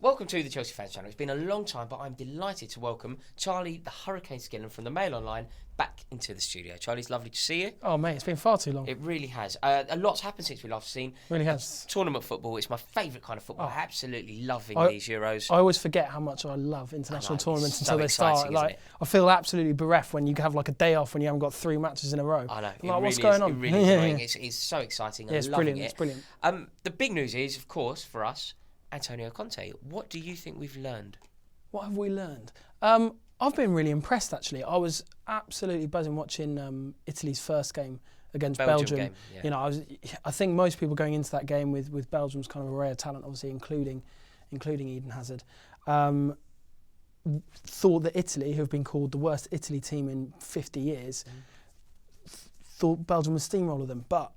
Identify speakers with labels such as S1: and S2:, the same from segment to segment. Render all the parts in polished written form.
S1: Welcome to the Chelsea Fans Channel. It's been a long time, but I'm delighted to welcome Charlie, the Hurricane Skillen from the Mail Online, back into the studio. Charlie, it's lovely to see you.
S2: Oh, mate, it's been far too long.
S1: It really has. A lot's happened since we last seen.
S2: Really has.
S1: Tournament football, it's my favourite kind of football. I'm absolutely loving these Euros.
S2: I always forget how much I love international tournaments until they start.
S1: Like,
S2: I feel absolutely bereft when you have like a day off when you haven't got 3 matches in a row.
S1: I know.
S2: Like, what's going on?
S1: It really is annoying. It's so exciting.
S2: Yeah, it's
S1: loving
S2: brilliant.
S1: it.
S2: It's brilliant.
S1: The big news is, of course, for us, Antonio Conte. What do you think we've learned?
S2: What have we learned? I've been really impressed, actually. I was absolutely buzzing watching Italy's first game against Belgium.
S1: Game, yeah.
S2: You know, I think most people going into that game with Belgium's kind of array of talent, obviously including Eden Hazard, thought that Italy, who have been called the worst Italy team in 50 years, thought Belgium would steamroller them. But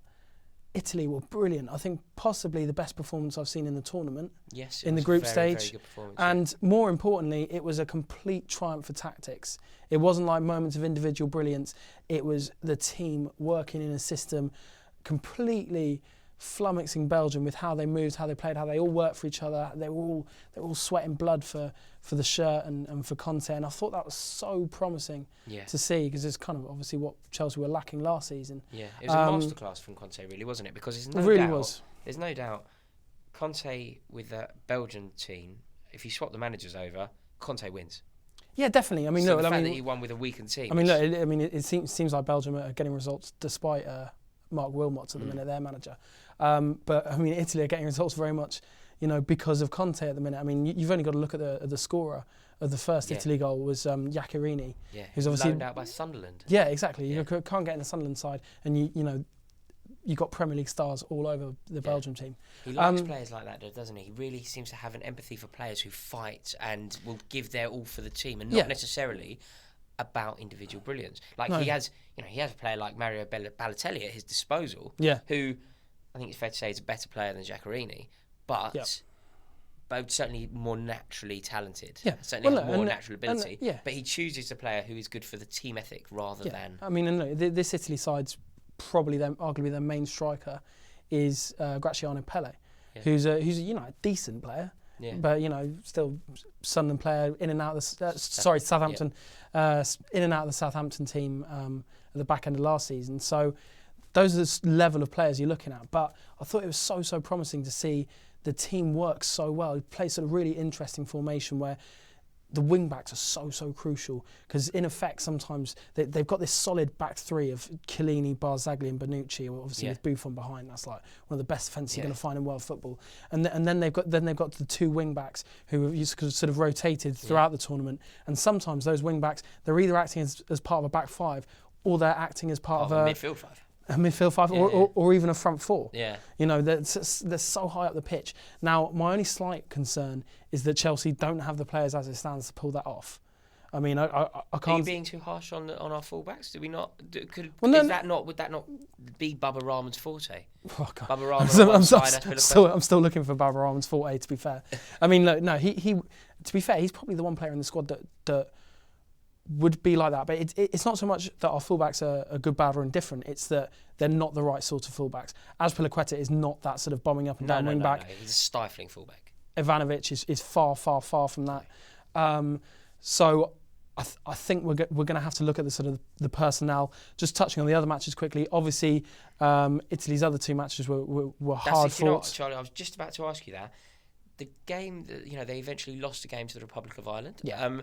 S2: Italy were brilliant. I think possibly the best performance I've seen in the tournament.
S1: Yes,
S2: in the group stage.
S1: Very good performance,
S2: and more importantly, it was a complete triumph for tactics. It wasn't like moments of individual brilliance. It was the team working in a system, completely flummoxing Belgium with how they moved, how they played, how they all worked for each other. They were all sweating blood for the shirt and for Conte. And I thought that was so promising to see, because it's kind of obviously what Chelsea were lacking last season.
S1: Yeah, it was a masterclass from Conte, really, wasn't it? Because there's no doubt Conte with that Belgian team, if you swap the managers over, Conte wins.
S2: Yeah, definitely. I mean,
S1: so the fact that he won with a weakened team.
S2: I mean, it seems like Belgium are getting results despite Mark Wilmots at the minute, their manager. But I mean, Italy are getting results very much, because of Conte at the minute. I mean, you've only got to look at the scorer of the first Italy goal was Iaccherini,
S1: who's obviously loaned out by Sunderland.
S2: Yeah, exactly. You can't get in the Sunderland side, and you got Premier League stars all over the Belgium team.
S1: He likes players like that, though, doesn't he? He really seems to have an empathy for players who fight and will give their all for the team, and not necessarily about individual brilliance. Like he has a player like Mario Balotelli at his disposal, who I think it's fair to say is a better player than Iaccherini, but both certainly more naturally talented. Yeah. Certainly has more natural ability. But he chooses a player who is good for the team ethic rather than.
S2: I mean, this Italy side's probably arguably their main striker is Graziano Pelle, who's a decent player. Yeah. But still Sunderland player in and out of the Southampton, in and out of the Southampton team at the back end of last season. So those are the level of players you're looking at. But I thought it was so promising to see the team work so well. It plays a really interesting formation where the wing backs are so crucial, because in effect sometimes they've got this solid back three of Chiellini, Barzagli and Bonucci, obviously with Buffon behind. That's like one of the best defences you're going to find in world football. And then they've got the 2 wing backs who have sort of rotated throughout the tournament. And sometimes those wing backs, they're either acting as part of a back 5 or they're acting as part of a
S1: midfield 5.
S2: A midfield 5 or even a front 4.
S1: Yeah.
S2: They're so high up the pitch. Now, my only slight concern is that Chelsea don't have the players as it stands to pull that off. I mean, I can't.
S1: Are you being too harsh on our fullbacks? Do we not? Would that not be Baba Rahman's forte?
S2: Oh, God.
S1: Baba Rahman
S2: I'm still looking for Baba Rahman's forte. To be fair, I mean, no. He. To be fair, he's probably the one player in the squad that would be like that. But it's not so much that our fullbacks are good, bad or indifferent. It's that they're not the right sort of fullbacks. Azpilicueta is not that sort of bombing up and down wing back.
S1: No. He's a stifling fullback.
S2: Ivanovic is far from that. So I think we're going to have to look at the sort of the personnel. Just touching on the other matches quickly. Obviously, Italy's other 2 matches were hard fought.
S1: Charlie, I was just about to ask you that. The game that they eventually lost the game to the Republic of Ireland.
S2: Yeah.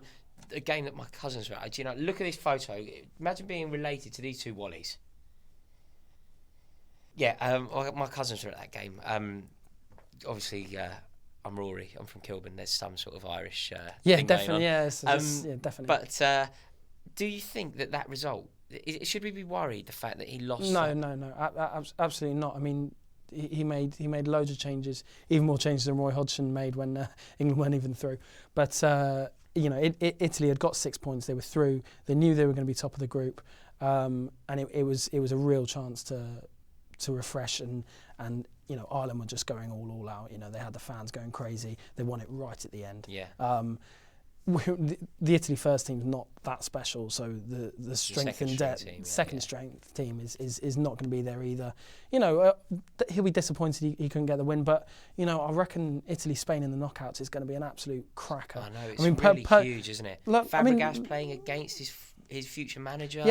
S1: A game that my cousins were at. Look at this photo. Imagine being related to these 2 Wallies. Yeah, my cousins were at that game. Obviously, I'm Rory. I'm from Kilburn. There's some sort of Irish thing
S2: definitely.
S1: Going on.
S2: Yeah, definitely.
S1: But do you think that result? Should we be worried the fact that he lost?
S2: No, absolutely not. I mean, he made loads of changes, even more changes than Roy Hodgson made when England weren't even through. But Italy had got 6 points. They were through. They knew they were going to be top of the group, and it was a real chance to refresh. And Ireland were just going all out. They had the fans going crazy. They won it right at the end.
S1: Yeah.
S2: the Italy first team's not that special, so the strength and depth, strength team is not going to be there either. He'll be disappointed he couldn't get the win, but I reckon Italy-Spain in the knockouts is going to be an absolute cracker.
S1: I know, it's really huge, isn't it? Look, Fabregas playing against his future manager.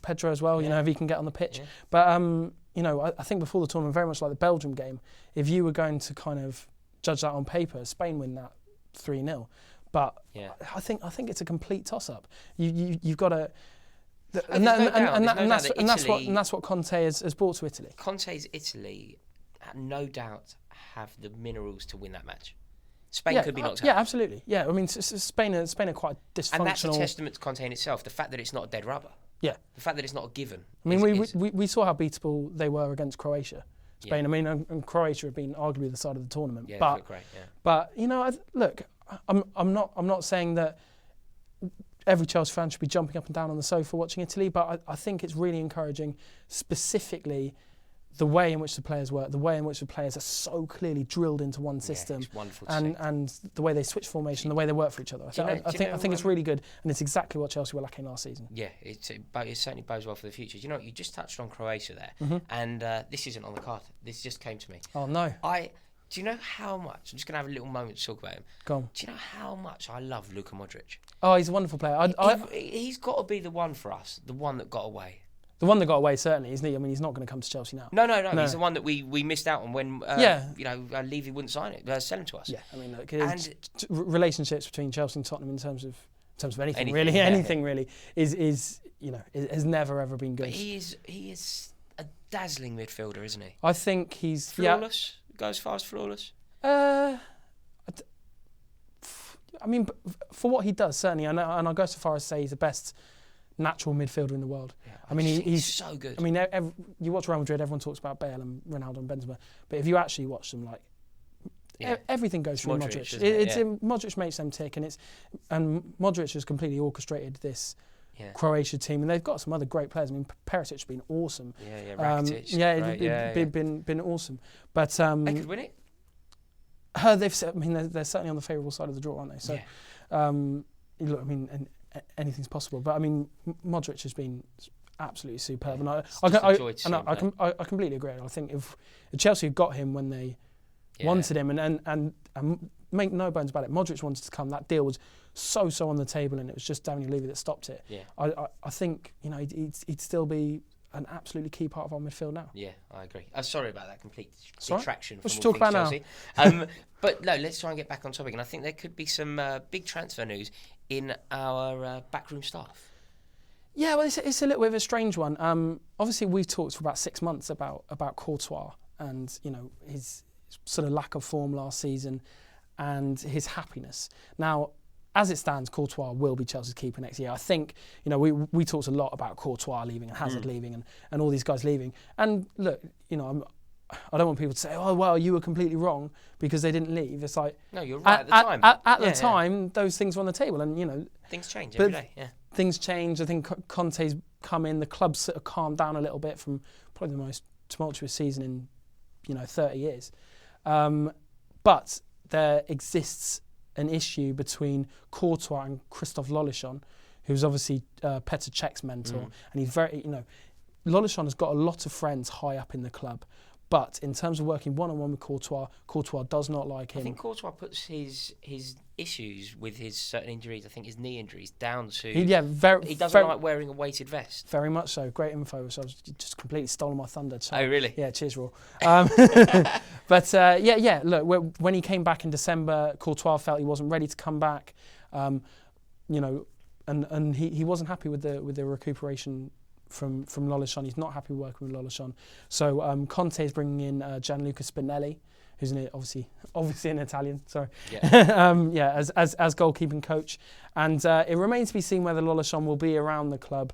S2: Pedro as well. If he can get on the pitch, but I think before the tournament, very much like the Belgium game, if you were going to kind of judge that on paper, Spain win that 3-0. But I think it's a complete toss-up. You've got to, and that's what Conte has brought to Italy.
S1: Conte's Italy, no doubt, have the minerals to win that match. Spain could be knocked out.
S2: Yeah, absolutely. Yeah, I mean Spain are quite dysfunctional.
S1: And that's a testament to Conte in itself. The fact that it's not a dead rubber.
S2: Yeah.
S1: The fact that it's not a given.
S2: I mean, we saw how beatable they were against Croatia. Spain. I mean, and Croatia have been arguably the side of the tournament.
S1: Yeah,
S2: but
S1: great. Yeah.
S2: But look. I'm not saying that every Chelsea fan should be jumping up and down on the sofa watching Italy, but I think it's really encouraging, specifically the way in which the players work, the way in which the players are so clearly drilled into one system,
S1: it's wonderful to see.
S2: And the way they switch formation, the way they work for each other. I think it's really good, and it's exactly what Chelsea were lacking last season.
S1: Yeah, it certainly bodes well for the future. You just touched on Croatia there, and this isn't on the card. This just came to me.
S2: Oh no!
S1: Do you know how much? I'm just going to have a little moment to talk about him.
S2: Go on.
S1: Do you know how much I love Luka Modric?
S2: Oh, he's a wonderful player.
S1: He's got to be the one for us, the one that got away.
S2: The one that got away, certainly, isn't he? I mean, he's not going to come to Chelsea now.
S1: No. He's the one that we missed out on when Levy wouldn't sell him to us.
S2: Yeah, I mean, look, relationships between Chelsea and Tottenham in terms of anything really has never ever been good.
S1: But he is a dazzling midfielder, isn't he?
S2: I think he's
S1: flawless. Goes fast, flawless.
S2: I mean, for what he does, certainly, and I'll go so far as to say he's the best natural midfielder in the world.
S1: Yeah,
S2: I mean, he's
S1: so good.
S2: I mean, you watch Real Madrid, everyone talks about Bale and Ronaldo and Benzema, but if you actually watch them, everything goes through Modric. Modric makes them tick, and Modric has completely orchestrated this. Yeah. Croatia team, and they've got some other great players. I mean, Perisic has been awesome.
S1: Rakitic.
S2: Been awesome. But
S1: they could win it.
S2: They're certainly on the favourable side of the draw, aren't they? So, look, I mean, anything's possible. But I mean, Modric has been absolutely superb, and I completely agree. I think if Chelsea had got him when they wanted him, and make no bones about it, Modric wanted to come. That deal was so on the table, and it was just Daniel Levy that stopped it. Yeah. I think he'd still be an absolutely key part of our midfield now.
S1: Yeah, I agree. sorry about that complete detraction from
S2: all things
S1: Chelsea. But no, let's try and get back on topic. And I think there could be some big transfer news in our backroom staff.
S2: Yeah, well, it's a little bit of a strange one. Obviously, we've talked for about 6 months about Courtois and his sort of lack of form last season and his happiness. Now, as it stands, Courtois will be Chelsea's keeper next year. I think, we talked a lot about Courtois leaving and Hazard leaving and all these guys leaving. And look, I don't want people to say, oh, well, you were completely wrong because they didn't leave. It's like...
S1: No, you're right at the time.
S2: At the time, those things were on the table and,
S1: things change every day, yeah.
S2: Things change. I think Conte's come in, the club's sort of calmed down a little bit from probably the most tumultuous season in, 30 years. But there exists an issue between Courtois and Christophe Lollichon, who's obviously Petr Cech's mentor, and he's very, Lollichon has got a lot of friends high up in the club, but in terms of working one-on-one with Courtois does not like him.
S1: I think Courtois puts his issues with his certain injuries, I think his knee injuries, down to... he doesn't like wearing a weighted vest.
S2: Very much so. Great info. So I was just completely stolen my thunder. So,
S1: oh, really?
S2: Yeah, cheers, Raw. But, look, when he came back in December, Courtois felt he wasn't ready to come back, and he wasn't happy with the recuperation from Lollichon. He's not happy working with Lollichon. So Conte is bringing in Gianluca Spinelli, who's obviously an Italian. Sorry, as goalkeeping coach, and it remains to be seen whether Lollichon will be around the club.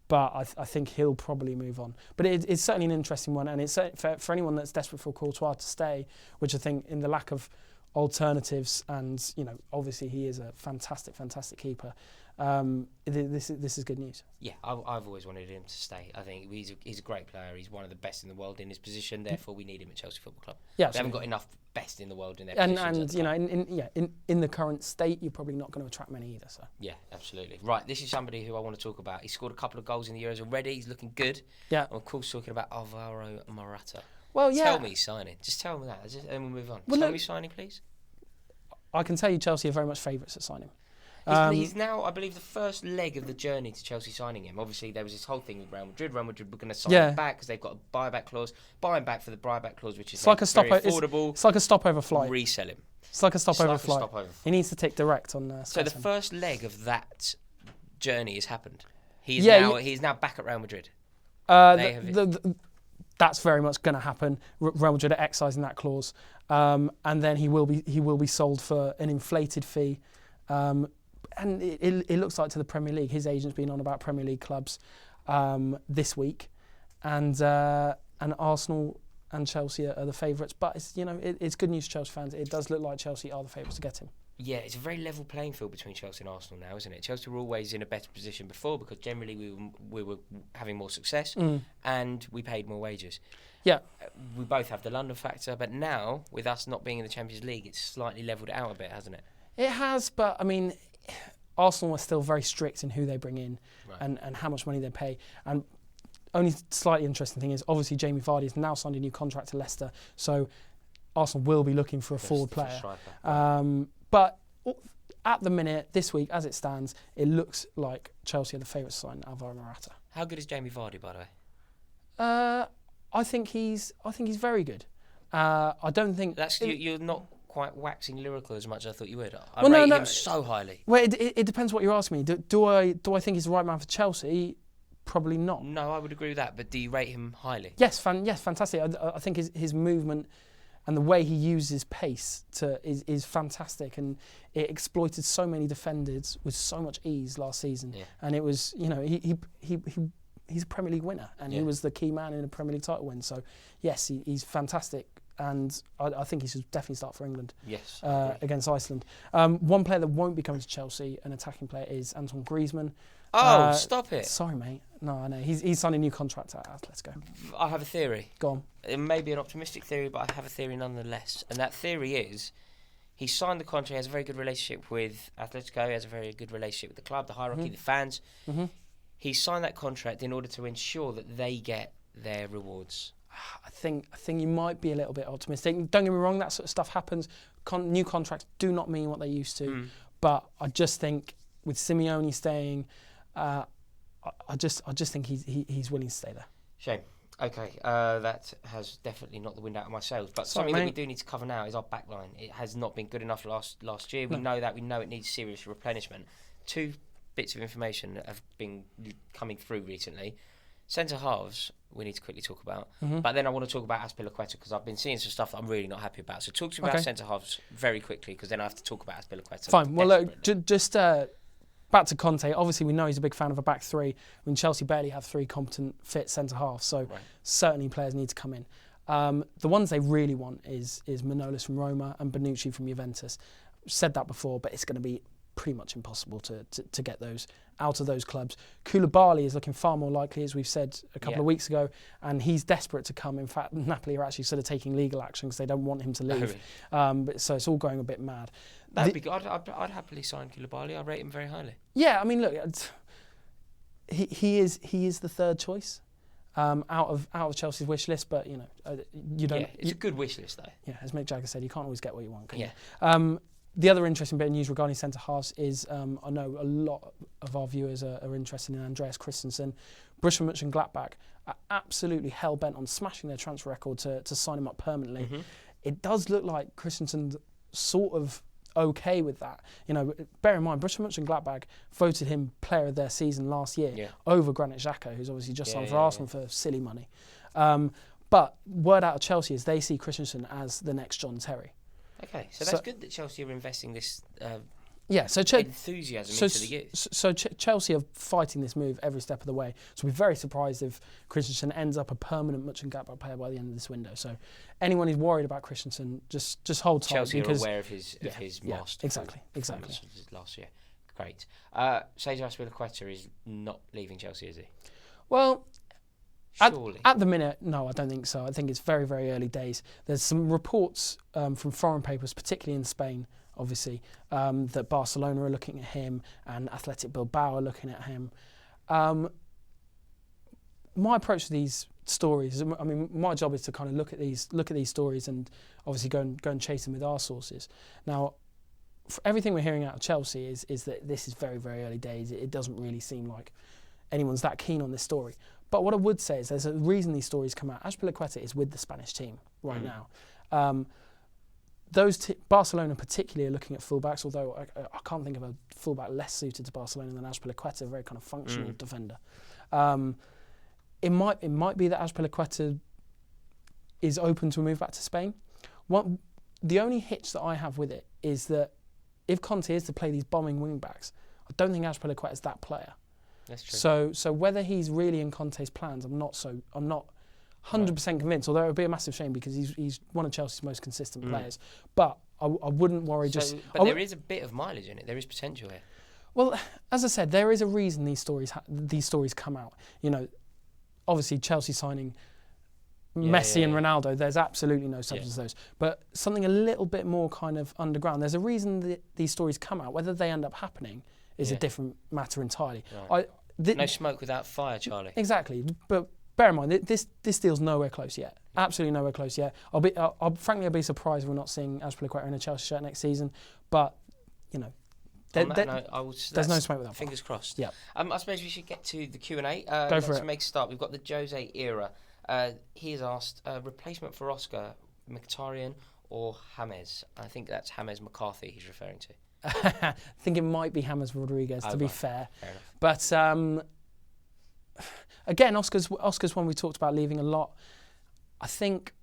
S2: But I think he'll probably move on. But it's certainly an interesting one, and it's for anyone that's desperate for Courtois to stay, which I think in the lack of alternatives, and obviously he is a fantastic keeper. this is good news.
S1: Yeah, I've always wanted him to stay. I think he's a great player. He's one of the best in the world in his position. Therefore, we need him at Chelsea Football Club.
S2: Yeah,
S1: we haven't got enough best in the world in their positions.
S2: And in the current state, you're probably not going to attract many either. So
S1: yeah, absolutely. Right, this is somebody who I want to talk about. He scored a couple of goals in the Euros already. He's looking good.
S2: Yeah.
S1: I'm of course talking about Alvaro Morata.
S2: Well, yeah.
S1: Tell me he's signing. Just tell me that, and then we'll move on. Tell me he's signing, please.
S2: I can tell you Chelsea are very much favourites at signing.
S1: He's now, I believe, the first leg of the journey to Chelsea signing him. Obviously, there was this whole thing with Real Madrid. Real Madrid were going to sign him back because they've got a buyback clause. Buy him back for the buyback clause, which is very affordable.
S2: It's like a stopover flight.
S1: Resell him.
S2: It's like a stopover flight. He needs to tick direct on Skype.
S1: So the first leg of that journey has happened. He's now back at Real Madrid.
S2: That's very much going to happen. Real Madrid are excising that clause, and then he will be sold for an inflated fee. And it looks like to the Premier League, his agent's been on about Premier League clubs this week, and Arsenal and Chelsea are the favourites. But it's good news to Chelsea fans. It does look like Chelsea are the favourites to get him.
S1: Yeah, it's a very level playing field between Chelsea and Arsenal now, isn't it? Chelsea were always in a better position before because generally we were having more success and we paid more wages.
S2: Yeah.
S1: We both have the London factor, but now, with us not being in the Champions League, it's slightly levelled out a bit, hasn't it?
S2: It has, but I mean, Arsenal are still very strict in who they bring in and how much money they pay. And only slightly interesting thing is, obviously, Jamie Vardy has now signed a new contract to Leicester, so Arsenal will be looking for a forward player. But at the minute, this week, as it stands, it looks like Chelsea are the favourites to sign Alvaro Morata.
S1: How good is Jamie Vardy, by the way?
S2: I think he's very good. I don't think
S1: you're not quite waxing lyrical as much as I thought you would. I rate him so highly.
S2: Well, it depends what you're asking me. Do I think he's the right man for Chelsea? Probably not.
S1: No, I would agree with that. But do you rate him highly?
S2: Yes, fantastic. I think his movement and the way he uses pace is fantastic, and it exploited so many defenders with so much ease last season. Yeah. And it was, he's a Premier League winner, and he was the key man in a Premier League title win. So, yes, he's fantastic, and I think he should definitely start for England.
S1: Yes,
S2: against Iceland. One player that won't be coming to Chelsea, an attacking player, is Antoine Griezmann.
S1: Oh, stop it!
S2: Sorry, mate. No, I know he's signed a new contract. Let's go.
S1: I have a theory.
S2: Go on.
S1: It may be an optimistic theory, but I have a theory nonetheless, and that theory is. He signed the contract. He has a very good relationship with Atletico. He has a very good relationship with the club, the hierarchy, the fans. Mm-hmm. He signed that contract in order to ensure that they get their rewards.
S2: I think you might be a little bit optimistic. Don't get me wrong, that sort of stuff happens. New contracts do not mean what they used to. But I just think with Simeone staying, I just think he's willing to stay there.
S1: Shame. Okay, that has definitely knocked the wind out of my sails. But something that we do need to cover now is our backline. It has not been good enough last year. We know that. We know it needs serious replenishment. Two bits of information that have been coming through recently. Centre halves, we need to quickly talk about. But then I want to talk about Azpilicueta because I've been seeing some stuff that I'm really not happy about. So talk to me about centre halves very quickly because then I have to talk about Azpilicueta.
S2: Fine. Well, look, just back to Conte. Obviously, we know he's a big fan of a back three. I mean, Chelsea barely have three competent, fit centre halves, so certainly players need to come in. The ones they really want is Manolas from Roma and Bonucci from Juventus. Said that before, but it's going to be pretty much impossible to get those out of those clubs. Koulibaly is looking far more likely, as we've said a couple of weeks ago, and he's desperate to come. In fact, Napoli are actually sort of taking legal action because they don't want him to leave. So it's all going a bit mad.
S1: That'd be good. I'd happily sign Koulibaly. I rate him very highly.
S2: Yeah, I mean, look, he is the third choice out of Chelsea's wish list, but you don't.
S1: Yeah, it's a good wish list though.
S2: Yeah, as Mick Jagger said, you can't always get what you want, can you? The other interesting bit of news regarding centre halves is I know a lot of our viewers are interested in Andreas Christensen. Borussia Mönchengladbach are absolutely hell bent on smashing their transfer record to sign him up permanently. It does look like Christensen's sort of okay with that. Bear in mind, Borussia Mönchengladbach voted him player of their season last year over Granit Xhaka, who's obviously just signed for Arsenal for silly money. But word out of Chelsea is they see Christensen as the next John Terry.
S1: Okay, so that's good that Chelsea are investing this enthusiasm into the youth.
S2: So Chelsea are fighting this move every step of the way. So we're very surprised if Christensen ends up a permanent Mönchengladbach player by the end of this window. So anyone who's worried about Christensen, just hold tight.
S1: Chelsea are aware of his
S2: exactly
S1: last year. Great. Cesar Azpilicueta is not leaving Chelsea, is he?
S2: Well,
S1: surely.
S2: At the minute, no, I don't think so. I think it's very, very early days. There's some reports from foreign papers, particularly in Spain, obviously, that Barcelona are looking at him and Athletic Bilbao are looking at him. My approach to these stories, I mean, my job is to kind of look at these stories and obviously go and chase them with our sources. Now, everything we're hearing out of Chelsea is that this is very, very early days. It doesn't really seem like anyone's that keen on this story. But what I would say is there's a reason these stories come out. Azpilicueta is with the Spanish team right now. Barcelona particularly are looking at fullbacks, although I can't think of a fullback less suited to Barcelona than Azpilicueta, a very kind of functional defender. It might be that Azpilicueta is open to a move back to Spain. The only hitch that I have with it is that if Conte is to play these bombing wing backs, I don't think Azpilicueta is that player.
S1: That's true.
S2: So whether he's really in Conte's plans, I'm not 100% convinced. Although it would be a massive shame because he's one of Chelsea's most consistent players. But I wouldn't worry.
S1: But there is a bit of mileage in it. There is potential here.
S2: Well, as I said, there is a reason these stories come out. You know, obviously Chelsea signing Messi and Ronaldo. There's absolutely no substance to those. But something a little bit more kind of underground. There's a reason that these stories come out. Whether they end up happening is a different matter entirely.
S1: Right. No smoke without fire, Charlie.
S2: Exactly, but bear in mind this deal's nowhere close yet. Absolutely nowhere close yet. Frankly, I'll be surprised if we're not seeing Azpilicueta in a Chelsea shirt next season. But you know, there's no smoke without fire.
S1: Fingers crossed.
S2: Yeah.
S1: I suppose we should get to the Q&A.
S2: Go for it.
S1: To make a start, we've got the Jose era. He has asked replacement for Oscar, Mkhitaryan or James. I think that's James McCarthy he's referring to.
S2: I think it might be James Rodriguez, to be fair.
S1: Fair enough.
S2: But again, Oscar's one we talked about leaving a lot. I think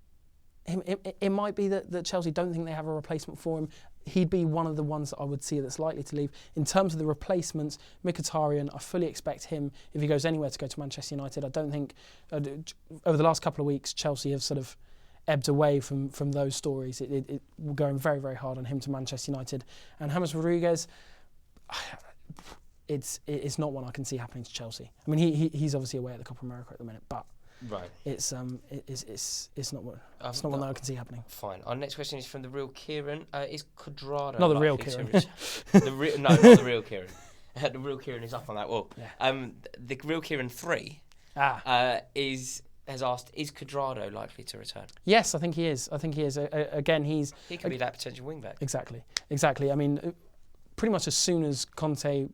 S2: it might be that Chelsea don't think they have a replacement for him. He'd be one of the ones that I would see that's likely to leave. In terms of the replacements, Mkhitaryan, I fully expect him, if he goes anywhere, to go to Manchester United. I don't think, over the last couple of weeks, Chelsea have sort of ebbed away from those stories. We're going very, very hard on him to Manchester United. And James Rodriguez, it's not one I can see happening to Chelsea. I mean, he's obviously away at the Copa America at the minute, but
S1: right,
S2: it's not one that I can see happening.
S1: Fine. Our next question is from the real Kieran. Is Cuadrado
S2: not the real Kieran?
S1: No, not the real Kieran. The real Kieran is up on that wall.
S2: Yeah.
S1: The real Kieran 3 has asked, is Cuadrado likely to return?
S2: Yes, I think he is. Again, he
S1: could be that potential wing back.
S2: Exactly. I mean, pretty much as soon as Conte,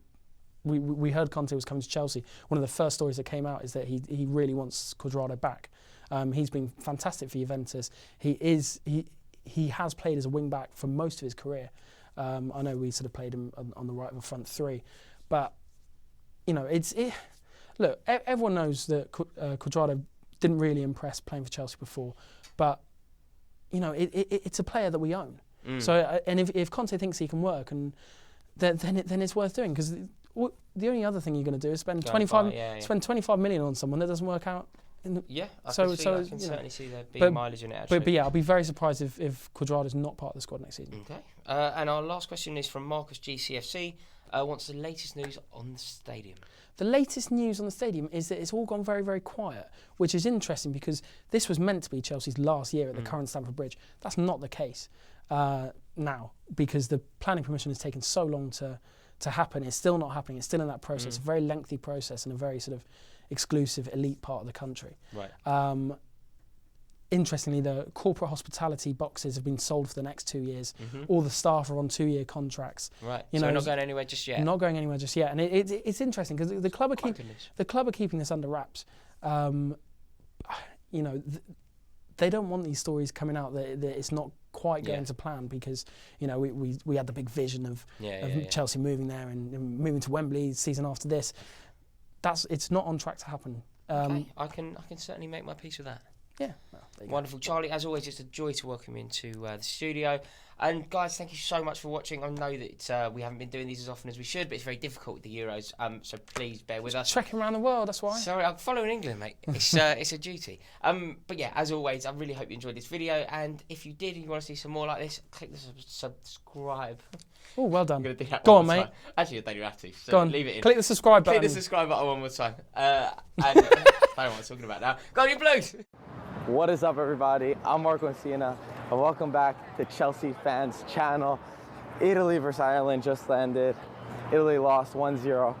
S2: we heard Conte was coming to Chelsea, one of the first stories that came out is that he really wants Cuadrado back. He's been fantastic for Juventus. He has played as a wing back for most of his career. I know we sort of played him on the right of a front three, but you know, look, everyone knows that Cuadrado didn't really impress playing for Chelsea before, but you know, it's a player that we own. So, and if Conte thinks he can work, and then it's worth doing, because the only other thing you're going to do is spend 25 million on someone that doesn't work out.
S1: I can certainly see there being mileage in it. Actually.
S2: But yeah, I'll be very surprised if Cuadrado's not part of the squad next season.
S1: Okay. And our last question is from Marcus GCFC. Wants the latest news on the stadium.
S2: The latest news on the stadium is that it's all gone very, very quiet, which is interesting because this was meant to be Chelsea's last year at the current Stamford Bridge. That's not the case now, because the planning permission has taken so long to happen. It's still not happening. It's still in that process, a very lengthy process in a very sort of exclusive elite part of the country.
S1: Right.
S2: Interestingly, the corporate hospitality boxes have been sold for the next 2 years. All the staff are on 2-year contracts.
S1: Right. So not going anywhere just yet.
S2: Not going anywhere just yet, and it's interesting because the club are keeping this under wraps. You know, they don't want these stories coming out that it's not quite going to plan, because you know we had the big vision of Chelsea moving there and moving to Wembley season after this. It's not on track to happen.
S1: Okay. I can certainly make my peace with that.
S2: Yeah.
S1: Wonderful. Charlie, as always, it's a joy to welcome you into the studio. And guys, thank you so much for watching. I know that we haven't been doing these as often as we should, but it's very difficult with the Euros. So please bear with us.
S2: Trekking around the world, that's why.
S1: Sorry, I'm following England, mate. It's a duty. But yeah, as always, I really hope you enjoyed this video. And if you did and you want to see some more like this, click the subscribe.
S2: Oh, well done.
S1: I'm going to do that
S2: Go
S1: one
S2: on,
S1: more
S2: mate.
S1: time. Actually, I don't even have to. So
S2: Go on.
S1: Leave it in.
S2: Click the subscribe button.
S1: Click the subscribe button one more time. And I don't know what I'm talking about now. Go on, you Blues!
S3: What is up, everybody? I'm Marco Encina, and welcome back to Chelsea Fans Channel. Italy versus Ireland just ended. Italy lost 1-0.